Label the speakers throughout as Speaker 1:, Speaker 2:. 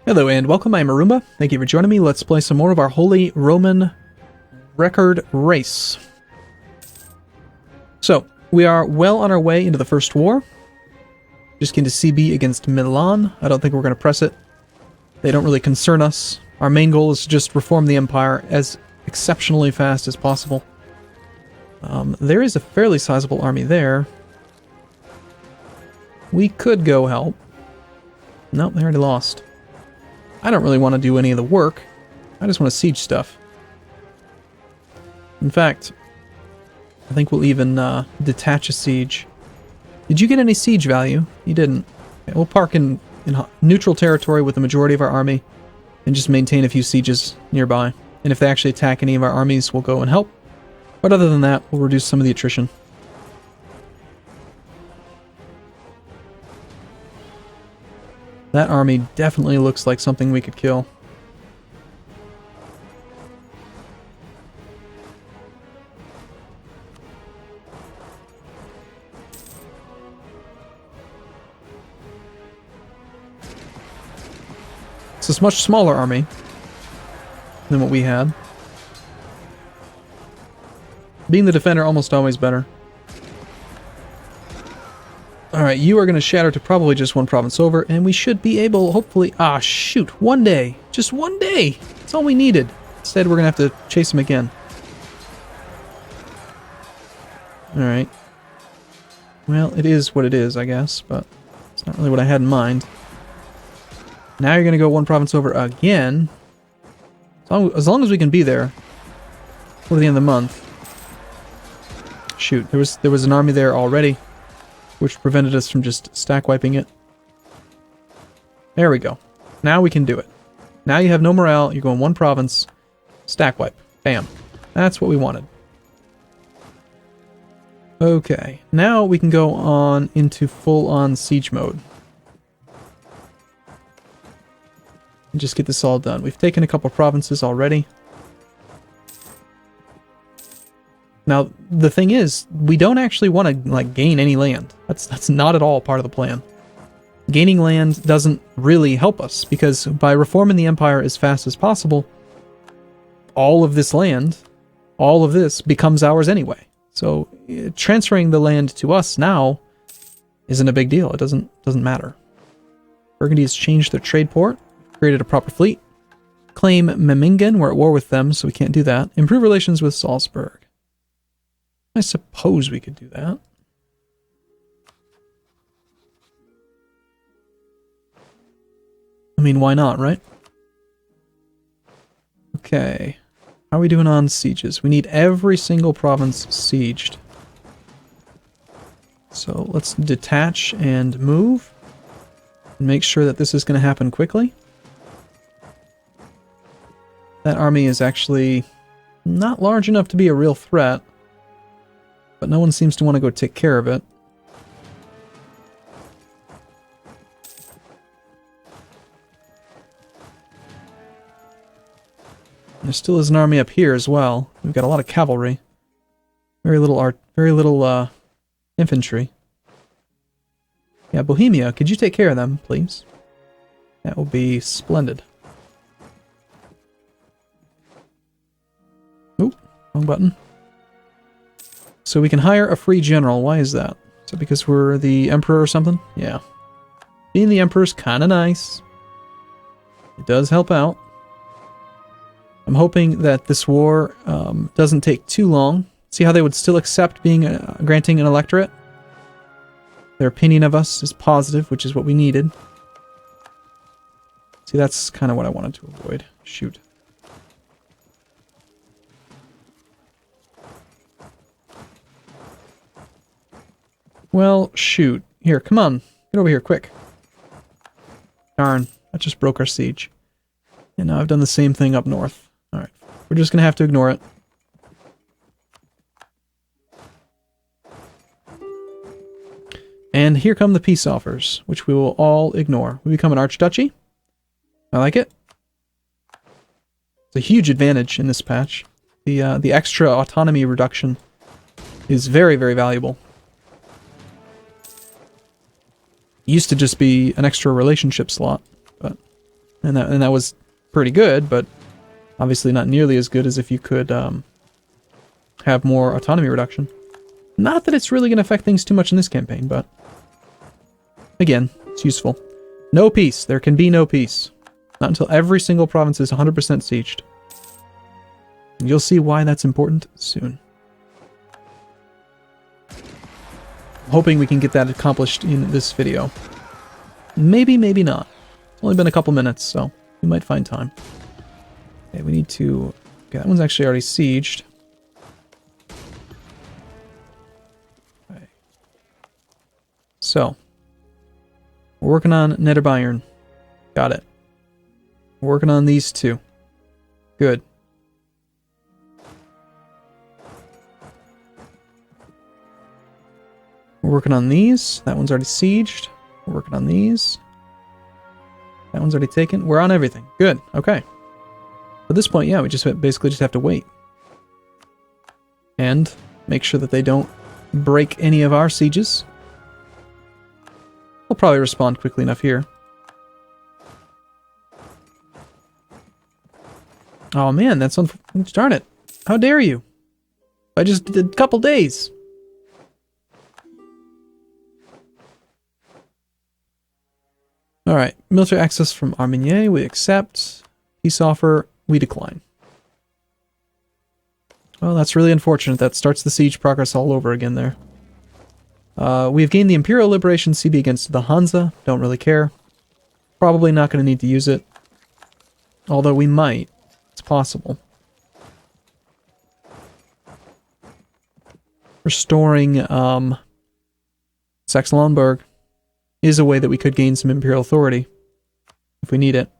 Speaker 1: Hello and welcome, I'm Arumba. Thank you for joining me. Let's play some more of our Holy Roman Record Race. So, we are well on our way into the first war. Just getting to CB against Milan. I don't think we're going to press it. They don't really concern us. Our main goal is to just reform the Empire as exceptionally fast as possible. There is a fairly sizable army there. We could go help. Nope, they already lost. I don't really want to do any of the work. I just want to siege stuff. In fact, I think we'll even detach a siege. Did you get any siege value? You didn't. Okay, we'll park in neutral territory with the majority of our army and just maintain a few sieges nearby. And if they actually attack any of our armies, we'll go and help. But other than that, we'll reduce some of the attrition. That army definitely looks like something we could kill. It's a much smaller army than what we had. Being the defender almost always better. Alright, you are going to shatter to probably just one province over, and we should be able, hopefully... Ah, shoot! One day! Just one day! That's all we needed. Instead, we're going to have to chase him again. Alright. Well, it is what it is, I guess, but it's not really what I had in mind. Now you're going to go one province over again. As long as we can be there before the end of the month. Shoot, there was an army there already, which prevented us from just stack wiping it. There we go. Now we can do it. Now you have no morale, you're going one province, stack wipe. Bam. That's what we wanted. Okay, now we can go on into full-on siege mode. And just get this all done. We've taken a couple provinces already. Now, the thing is, we don't actually want to, like, gain any land. That's not at all part of the plan. Gaining land doesn't really help us, because by reforming the Empire as fast as possible, all of this land, all of this, becomes ours anyway. So, transferring the land to us now isn't a big deal. It doesn't matter. Burgundy has changed their trade port, created a proper fleet. Claim Memmingen, we're at war with them, so we can't do that. Improve relations with Salzburg. I suppose we could do that. I mean, why not, right? Okay. How are we doing on sieges? We need every single province sieged. So let's detach and move. And make sure that this is going to happen quickly. That army is actually not large enough to be a real threat. But no one seems to want to go take care of it. There still is an army up here as well. We've got a lot of cavalry. Very little infantry. Yeah, Bohemia, could you take care of them, please? That will be splendid. Oop, wrong button. So we can hire a free general. Why is that? Is it because we're the emperor or something? Yeah. Being the emperor's kind of nice. It does help out. I'm hoping that this war doesn't take too long. See how they would still accept being granting an electorate? Their opinion of us is positive, which is what we needed. See, that's kind of what I wanted to avoid. Shoot. Well, shoot. Here, come on. Get over here, quick. Darn, that just broke our siege. And now I've done the same thing up north. Alright, we're just going to have to ignore it. And here come the peace offers, which we will all ignore. We become an archduchy. I like it. It's a huge advantage in this patch. The extra autonomy reduction is very, very valuable. Used to just be an extra relationship slot, but and that was pretty good, but obviously not nearly as good as if you could have more autonomy reduction. Not that it's really going to affect things too much in this campaign, but again, it's useful. No peace. There can be no peace. Not until every single province is 100% sieged. And you'll see why that's important soon. I'm hoping we can get that accomplished in this video. Maybe, maybe not. It's only been a couple minutes, so we might find time. Okay, we need to... Okay, that one's actually already sieged. Okay. So, we're working on Netherbayern. Got it. We're working on these two. Good. We're working on these. That one's already sieged. We're working on these. That one's already taken. We're on everything. Good. Okay. At this point, yeah, we basically just have to wait. And make sure that they don't break any of our sieges. We'll probably respond quickly enough here. Oh man, that's darn it. How dare you? I just did a couple days. Alright, military access from Armenier, we accept. Peace offer, we decline. Well, that's really unfortunate. That starts the siege progress all over again there. We have gained the Imperial Liberation CB against the Hansa. Don't really care. Probably not going to need to use it. Although we might. It's possible. Restoring Saxe-Lauenburg is a way that we could gain some Imperial authority if we need it.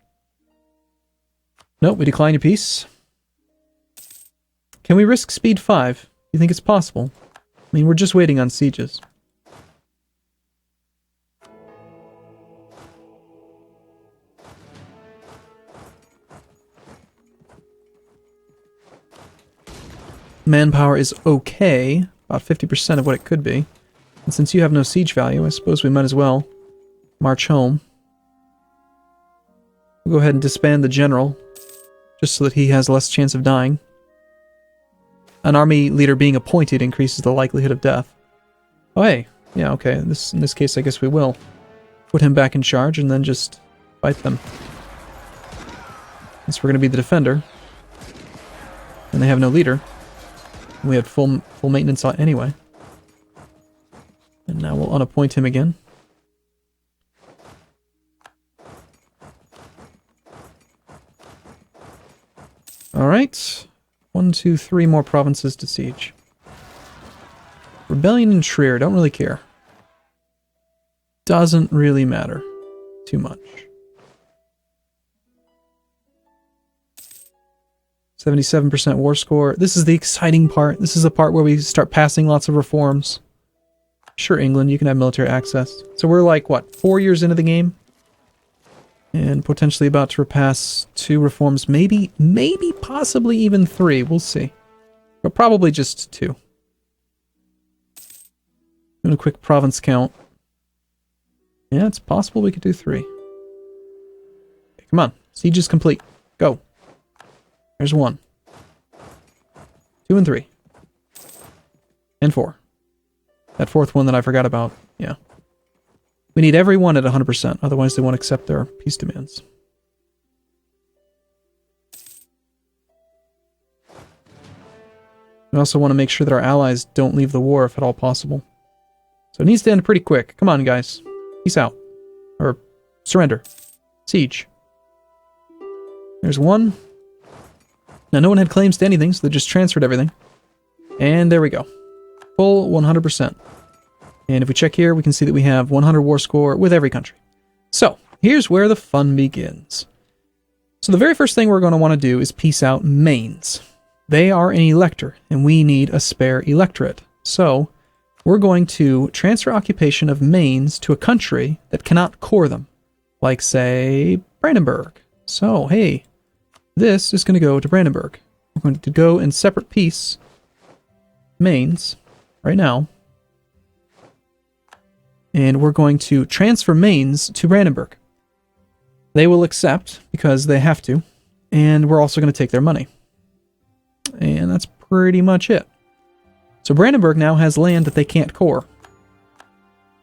Speaker 1: Nope, we decline your peace. Can we risk speed 5? You think it's possible? I mean, we're just waiting on sieges. Manpower is okay, about 50% of what it could be. And since you have no siege value, I suppose we might as well march home. We'll go ahead and disband the general, just so that he has less chance of dying. An army leader being appointed increases the likelihood of death. Oh hey, yeah, okay, in this case I guess we will put him back in charge and then just fight them. Since we're going to be the defender, and they have no leader. We had full maintenance anyway. And now we'll unappoint him again. Alright. 1, 2, 3 more provinces to siege. Rebellion in Trier, don't really care. Doesn't really matter too much. 77% war score. This is the exciting part. This is the part where we start passing lots of reforms. Sure, England, you can have military access. So we're like, what, 4 years into the game? And potentially about to repass 2 reforms. Maybe possibly even 3. We'll see. But probably just 2. Doing a quick province count. Yeah, it's possible we could do 3. Okay, come on. Siege is complete. Go. There's 1. 2 and 3. And 4. That 4th one that I forgot about. Yeah. We need everyone at 100%, otherwise they won't accept their peace demands. We also want to make sure that our allies don't leave the war if at all possible. So it needs to end pretty quick. Come on, guys. Peace out. Or surrender. Siege. There's 1. Now, no one had claims to anything, so they just transferred everything. And there we go. Full 100%. And if we check here, we can see that we have 100 war score with every country. So, here's where the fun begins. So the very first thing we're going to want to do is peace out Mainz. They are an elector, and we need a spare electorate. So, we're going to transfer occupation of Mainz to a country that cannot core them. Like, say, Brandenburg. So, hey, this is going to go to Brandenburg. We're going to go in separate peace Mainz right now. And we're going to transfer Mainz to Brandenburg. They will accept because they have to, and we're also going to take their money. And that's pretty much it. So Brandenburg now has land that they can't core.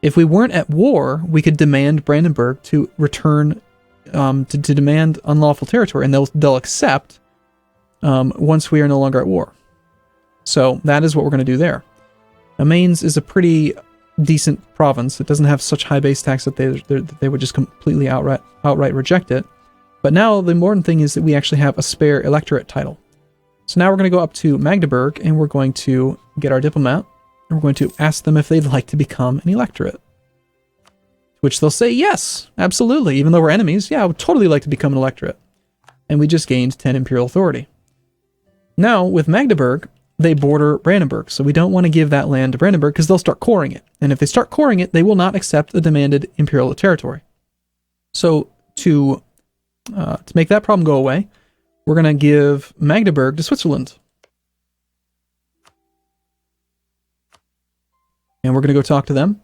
Speaker 1: If we weren't at war, we could demand Brandenburg to return, to demand unlawful territory, and they'll accept once we are no longer at war. So that is what we're going to do there. Now, Mainz is a pretty decent province. It doesn't have such high base tax that they would just completely outright reject it. But now the important thing is that we actually have a spare electorate title. So now we're going to go up to Magdeburg, and we're going to get our diplomat, and we're going to ask them if they'd like to become an electorate. Which they'll say, yes, absolutely. Even though we're enemies, yeah, I would totally like to become an electorate. And we just gained 10 imperial authority. Now, with Magdeburg, they border Brandenburg, so we don't want to give that land to Brandenburg because they'll start coring it. And if they start coring it, they will not accept the demanded imperial territory. So to make that problem go away, we're going to give Magdeburg to Switzerland. And we're going to go talk to them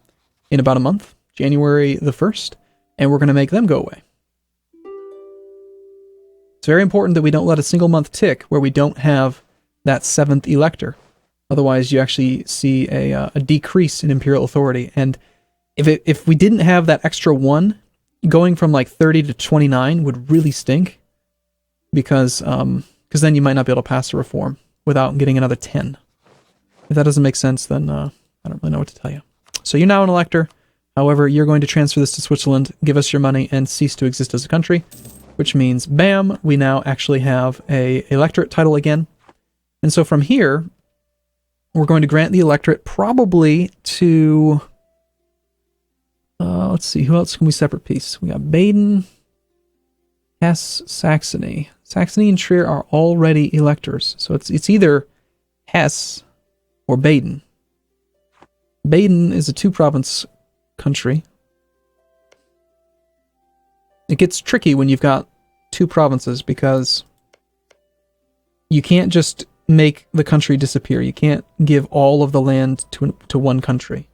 Speaker 1: in about a month, January the 1st, and we're going to make them go away. It's very important that we don't let a single month tick where we don't have that 7th elector. Otherwise, you actually see a decrease in imperial authority. And if we didn't have that extra 1, going from like 30 to 29 would really stink. Because then you might not be able to pass a reform without getting another 10. If that doesn't make sense, then I don't really know what to tell you. So you're now an elector. However, you're going to transfer this to Switzerland, give us your money, and cease to exist as a country. Which means, bam, we now actually have a electorate title again. And so from here, we're going to grant the electorate probably to... let's see, who else can we separate peace? We got Baden, Hesse, Saxony. Saxony and Trier are already electors, so it's either Hesse or Baden. Baden is a 2-province country. It gets tricky when you've got 2 provinces because you can't just make the country disappear. You can't give all of the land to one country.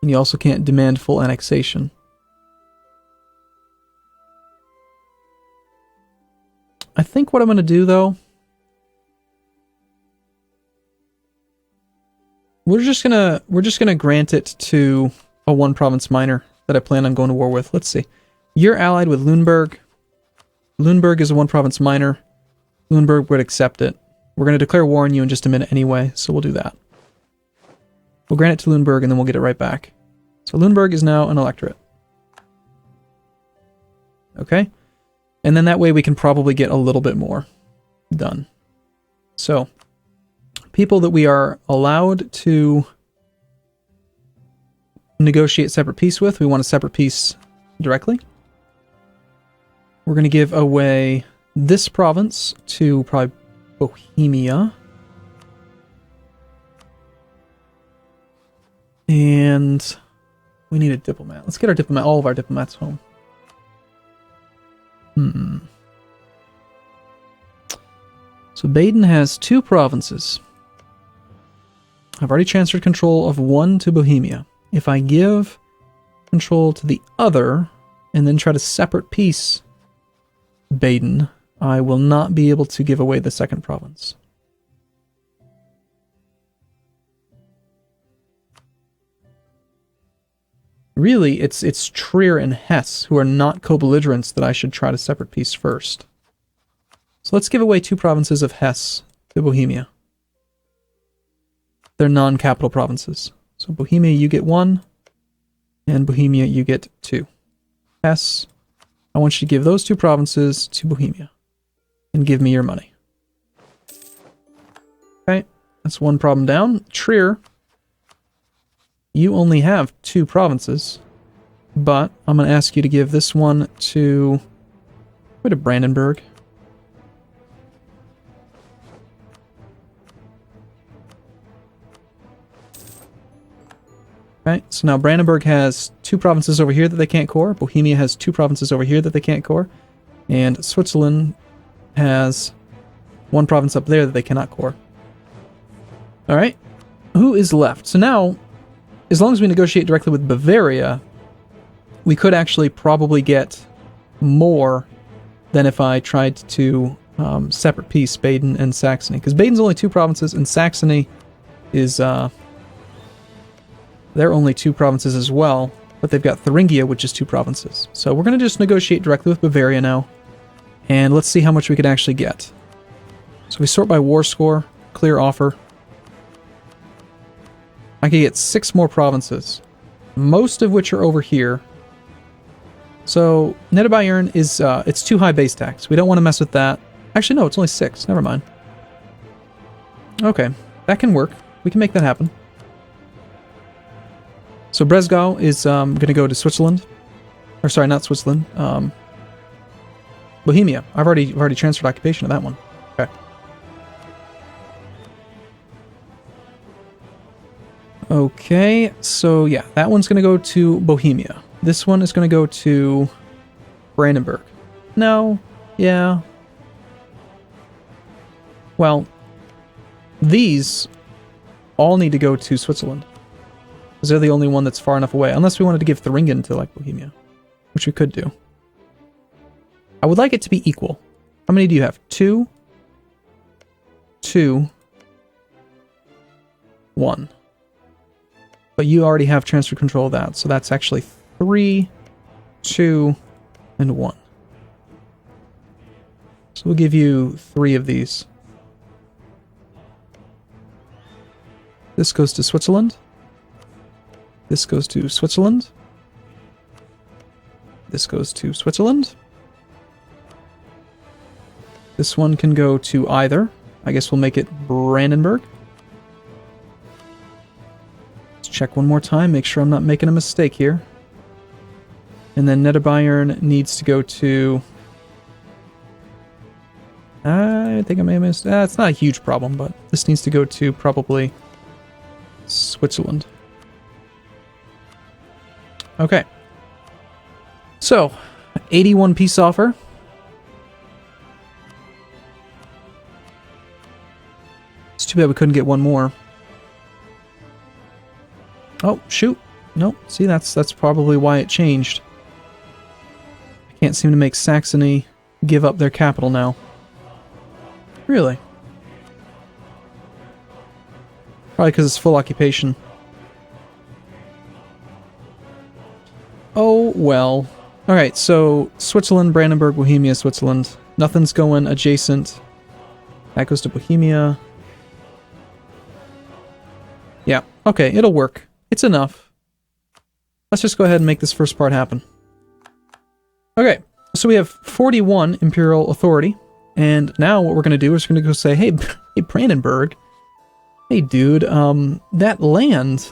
Speaker 1: And you also can't demand full annexation. I think what I'm going to do, though, we're just gonna grant it to a 1-province minor that I plan on going to war with. Let's see. You're allied with Lüneburg. Lüneburg is a 1-province minor. Lüneburg would accept it. We're going to declare war on you in just a minute anyway, so we'll do that. We'll grant it to Lüneburg, and then we'll get it right back. So Lüneburg is now an electorate. Okay? And then that way we can probably get a little bit more done. So, people that we are allowed to negotiate separate peace with, we want a separate peace directly. We're going to give away this province to probably Bohemia. And we need a diplomat. Let's get all of our diplomats home. So Baden has 2 provinces. I've already transferred control of 1 to Bohemia. If I give control to the other, and then try to separate peace Baden, I will not be able to give away the 2nd province. Really, it's Trier and Hesse, who are not co-belligerents, that I should try to separate peace first. So let's give away 2 provinces of Hesse to Bohemia. They're non-capital provinces. So Bohemia, you get 1, and Bohemia, you get 2. Hesse, I want you to give those 2 provinces to Bohemia, and give me your money. Okay, that's 1 problem down. Trier, you only have 2 provinces, but I'm going to ask you to give this one to Brandenburg. Okay, so now Brandenburg has 2 provinces over here that they can't core. Bohemia has 2 provinces over here that they can't core. And Switzerland has 1 province up there that they cannot core. Alright, who is left? So now, as long as we negotiate directly with Bavaria, we could actually probably get more than if I tried to separate piece Baden and Saxony. Because Baden's only 2 provinces, and Saxony is... they're only 2 provinces as well, but they've got Thuringia, which is 2 provinces. So we're going to just negotiate directly with Bavaria now, and let's see how much we can actually get. So we sort by war score, clear offer. I could get 6 more provinces, most of which are over here. So Niederbayern is, it's too high base tax. We don't want to mess with that. Actually, no, it's only 6. Never mind. Okay, that can work. We can make that happen. So Bresgau is going to go to Switzerland. Or sorry, not Switzerland. Bohemia. I've already transferred occupation to that one. Okay. Okay, so yeah, that one's going to go to Bohemia. This one is going to go to Brandenburg. No. Yeah. Well, these all need to go to Switzerland. Because they're the only one that's far enough away. Unless we wanted to give Thuringen to, like, Bohemia. Which we could do. I would like it to be equal. How many do you have? 2, 2, 1. But you already have transfer control of that. So that's actually 3, 2, and 1. So we'll give you 3 of these. This goes to Switzerland. This goes to Switzerland. This goes to Switzerland. This one can go to either. I guess we'll make it Brandenburg. Let's check one more time, make sure I'm not making a mistake here. And then Niederbayern needs to go to... I think I may have missed... it's not a huge problem, but this needs to go to probably Switzerland. Okay. So, 81 peace offer. It's too bad we couldn't get one more. Oh, shoot. Nope. See, that's probably why it changed. I can't seem to make Saxony give up their capital now. Really? Probably because it's full occupation. Oh, well. Alright, so Switzerland, Brandenburg, Bohemia, Switzerland. Nothing's going adjacent. That goes to Bohemia. Yeah, okay, it'll work. It's enough. Let's just go ahead and make this first part happen. Okay, so we have 41 Imperial authority. And now what we're going to do is we're going to go say, hey, Brandenburg. Hey, dude, that land...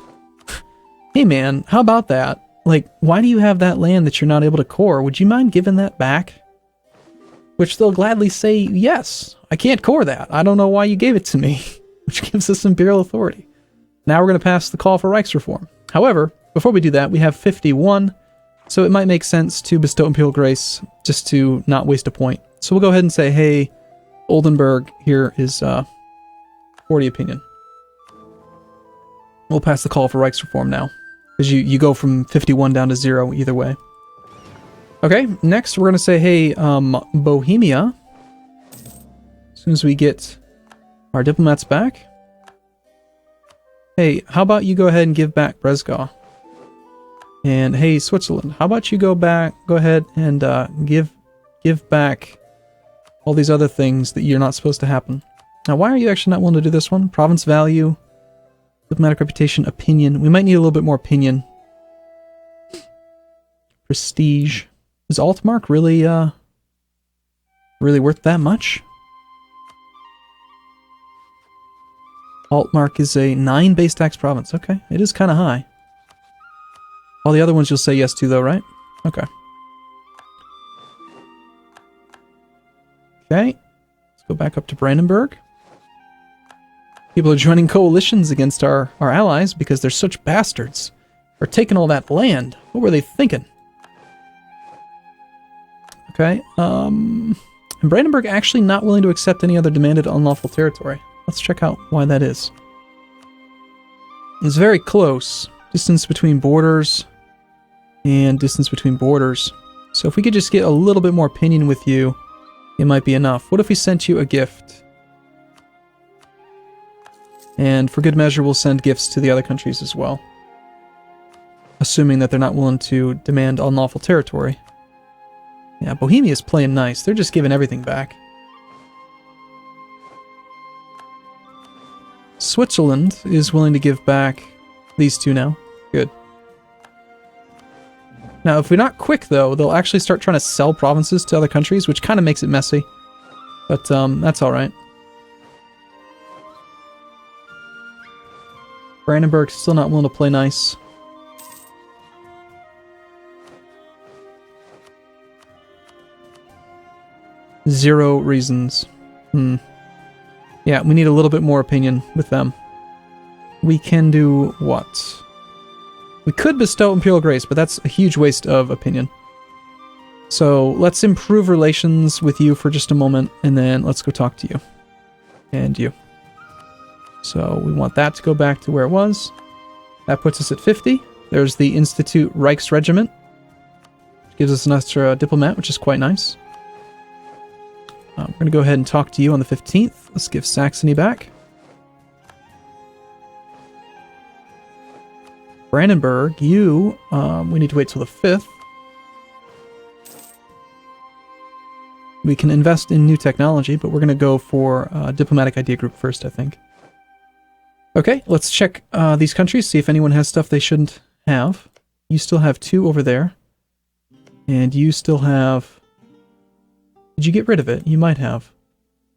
Speaker 1: Hey, man, how about that? Like, why do you have that land that you're not able to core? Would you mind giving that back? Which they'll gladly say, yes, I can't core that. I don't know why you gave it to me. Which gives us imperial authority. Now we're going to pass the call for Reichsreform. However, before we do that, we have 51. So it might make sense to bestow imperial grace just to not waste a point. So we'll go ahead and say, hey, Oldenburg, here is 40 opinion. We'll pass the call for Reichsreform now. Because you go from 51 down to 0 either way. Okay, next we're going to say, hey, Bohemia. As soon as we get our diplomats back. Hey, how about you go ahead and give back Bresgau? And hey, Switzerland, how about you go ahead and give back all these other things that you're not supposed to happen. Now, why are you actually not willing to do this one? Province value. Diplomatic reputation, opinion. We might need a little bit more opinion. Prestige. Is Altmark really worth that much? Altmark is a 9 base tax province. Okay, it is kind of high. All the other ones you'll say yes to, though, right? Okay. Okay. Let's go back up to Brandenburg. People are joining coalitions against our allies because they're such bastards. They're taking all that land. What were they thinking? Okay. And Brandenburg actually not willing to accept any other demanded unlawful territory. Let's check out why that is. It's very close. Distance between borders. and distance between borders. So if we could just get a little bit more opinion with you, it might be enough. What if we sent you a gift? And for good measure, we'll send gifts to the other countries as well. Assuming that they're not willing to demand unlawful territory. Yeah, Bohemia's playing nice. They're just giving everything back. Switzerland is willing to give back these two now. Good. Now, if we're not quick, though, they'll actually start trying to sell provinces to other countries, which kind of makes it messy. But that's alright. Brandenburg's still not willing to play nice. Zero reasons. Yeah, we need a little bit more opinion with them. We can do what? We could bestow Imperial Grace, but that's a huge waste of opinion. So let's improve relations with you for just a moment, and then let's go talk to you. And you. So we want that to go back to where it was. That puts us at 50. There's the Institute Reichsregiment. Which gives us an extra diplomat, which is quite nice. We're going to go ahead and talk to you on the 15th. Let's give Saxony back. Brandenburg, you, we need to wait till the 5th. We can invest in new technology, but we're going to go for Diplomatic Idea Group first, I think. Okay, let's check these countries, see if anyone has stuff they shouldn't have. You still have 2 over there. And you still have... Did you get rid of it? You might have.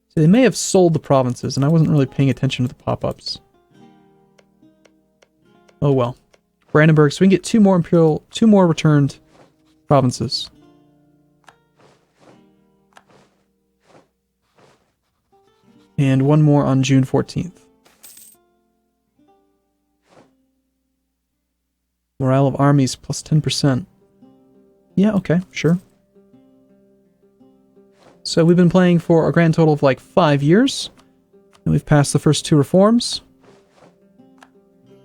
Speaker 1: So they may have sold the provinces, and I wasn't really paying attention to the pop-ups. Oh well. Brandenburg, so we can get 2 more imperial, 2 more returned provinces. And 1 more on June 14th. Morale of armies plus 10%. Yeah, okay, sure. So we've been playing for a grand total of like 5 years. And we've passed the first 2 reforms.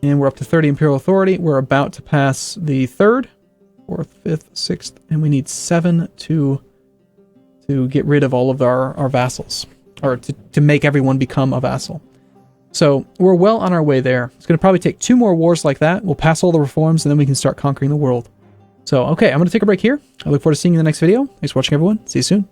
Speaker 1: And we're up to 30 imperial authority. We're about to pass the 3rd, 4th, 5th, 6th, and we need 7 to get rid of all of our vassals. Or to make everyone become a vassal. So we're well on our way there. It's going to probably take 2 more wars like that. We'll pass all the reforms, and then we can start conquering the world. So, okay, I'm going to take a break here. I look forward to seeing you in the next video. Thanks for watching, everyone. See you soon.